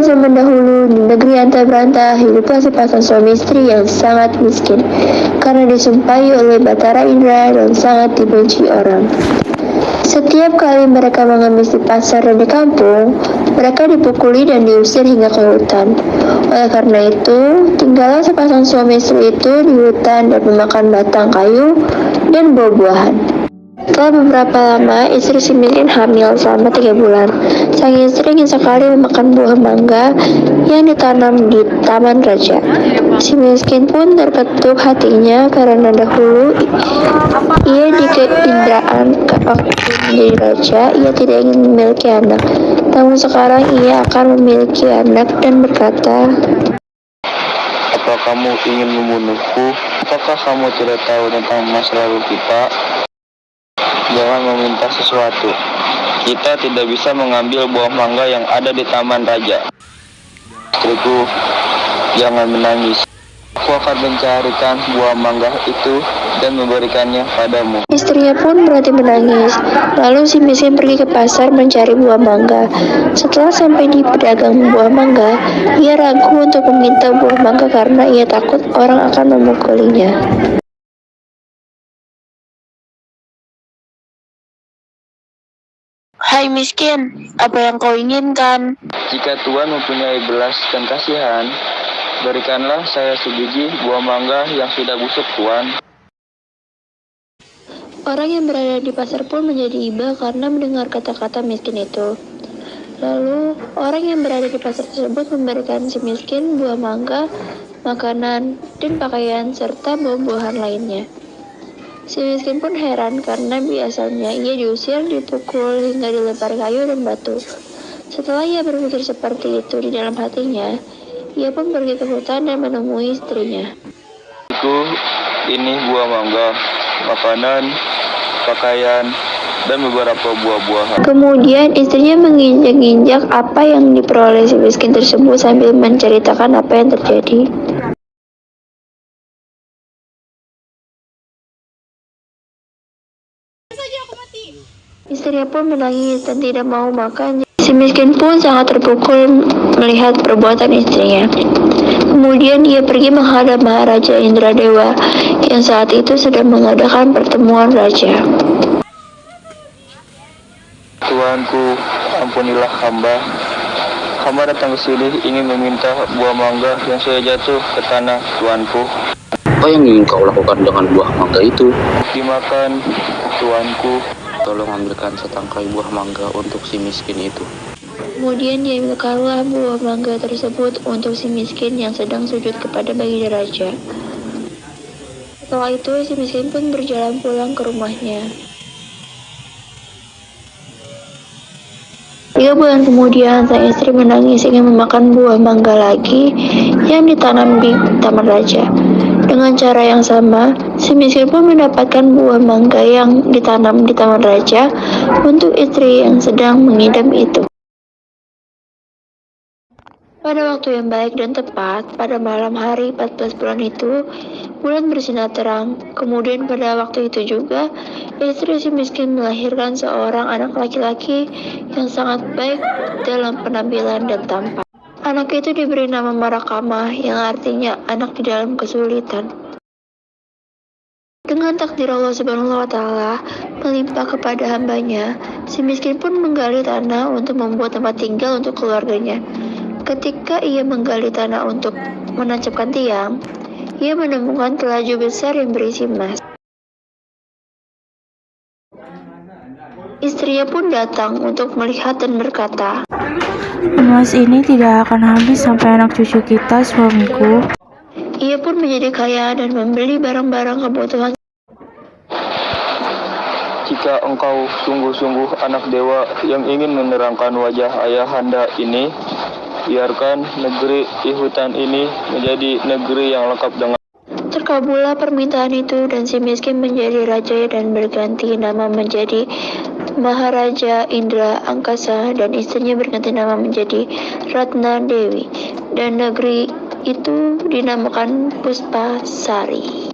zaman dahulu, di negeri anta berantah, hiduplah sepasang suami istri yang sangat miskin, karena disumpahi oleh Batara Indra dan sangat dibenci orang. Setiap kali mereka mengemis di pasar dan di kampung, mereka dipukuli dan diusir hingga ke hutan. Oleh karena itu, tinggallah sepasang suami istri itu di hutan dan memakan batang kayu dan buah-buahan. Setelah beberapa lama, istri si miskin hamil selama 3 bulan. Sang istri ingin sekali memakan buah mangga yang ditanam di taman raja. Si miskin pun terketuk hatinya karena dahulu ia dikeindraan waktu menjadi raja, ia tidak ingin memiliki anak. Namun sekarang ia akan memiliki anak dan berkata, "Apa kamu ingin membunuhku? Apakah kamu tidak tahu tentang masa lalu kita? Jangan meminta sesuatu. Kita tidak bisa mengambil buah mangga yang ada di taman raja. Istriku, jangan menangis. Aku akan mencarikan buah mangga itu dan memberikannya padamu." Istrinya pun berhenti menangis. Lalu si miskin pergi ke pasar mencari buah mangga. Setelah sampai di pedagang buah mangga, ia ragu untuk meminta buah mangga karena ia takut orang akan memukulinya. Hai miskin, apa yang kau inginkan? Jika Tuhan mempunyai belas dan kasihan, berikanlah saya sebiji buah mangga yang sudah busuk, Tuan. Orang yang berada di pasar pun menjadi iba karena mendengar kata-kata miskin itu. Lalu, orang yang berada di pasar tersebut memberikan si miskin buah mangga, makanan, dan pakaian, serta buah-buahan lainnya. Si miskin pun heran karena biasanya ia diusir, dipukul, hingga dilempar kayu dan batu. Setelah ia berpikir seperti itu di dalam hatinya, ia pun pergi ke hutan dan menemui istrinya. Ini buah mangga, makanan, pakaian, dan beberapa buah-buahan. Kemudian istrinya menginjak-injak apa yang diperoleh si miskin tersebut sambil menceritakan apa yang terjadi. Istrinya pun menangis dan tidak mau makan. Si miskin pun sangat terpukul melihat perbuatan istrinya. Kemudian ia pergi menghadap Maharaja Indradewa yang saat itu sedang mengadakan pertemuan raja. Tuanku, ampunilah hamba. Hamba datang ke sini ingin meminta buah mangga yang sudah jatuh ke tanah, Tuanku. Apa yang ingin kau lakukan dengan buah mangga itu? Dimakan, Tuanku. Tolong ambilkan setangkai buah mangga untuk si miskin itu. Kemudian diambilkanlah buah mangga tersebut untuk si miskin yang sedang sujud kepada baginda raja. Setelah itu si miskin pun berjalan pulang ke rumahnya. 3 bulan kemudian, sang istri menangis ingin memakan buah mangga lagi yang ditanam di taman raja. Dengan cara yang sama, si miskin pun mendapatkan buah mangga yang ditanam di taman raja untuk istri yang sedang mengidam itu. Pada waktu yang baik dan tepat, pada malam hari 14 bulan itu, bulan bersinar terang. Kemudian pada waktu itu juga, istri si miskin melahirkan seorang anak laki-laki yang sangat baik dalam penampilan dan tampak. Anak itu diberi nama Marakama, yang artinya anak di dalam kesulitan. Dengan takdir Allah Subhanahu wa Ta'ala melimpah kepada hambanya, si miskin pun menggali tanah untuk membuat tempat tinggal untuk keluarganya. Ketika ia menggali tanah untuk menancapkan tiang, ia menemukan telaju besar yang berisi emas. Istrinya pun datang untuk melihat dan berkata, "Emas ini tidak akan habis sampai anak cucu kita, suamiku." Ia pun menjadi kaya dan membeli barang-barang kebutuhan. Jika engkau sungguh-sungguh anak dewa yang ingin menerangkan wajah ayahanda ini, biarkan negeri di hutan ini menjadi negeri yang lengkap dengan. Terkabullah permintaan itu dan si miskin menjadi raja dan berganti nama menjadi Maharaja Indra Angkasa dan istrinya berganti nama menjadi Ratna Dewi dan negeri itu dinamakan Puspasari.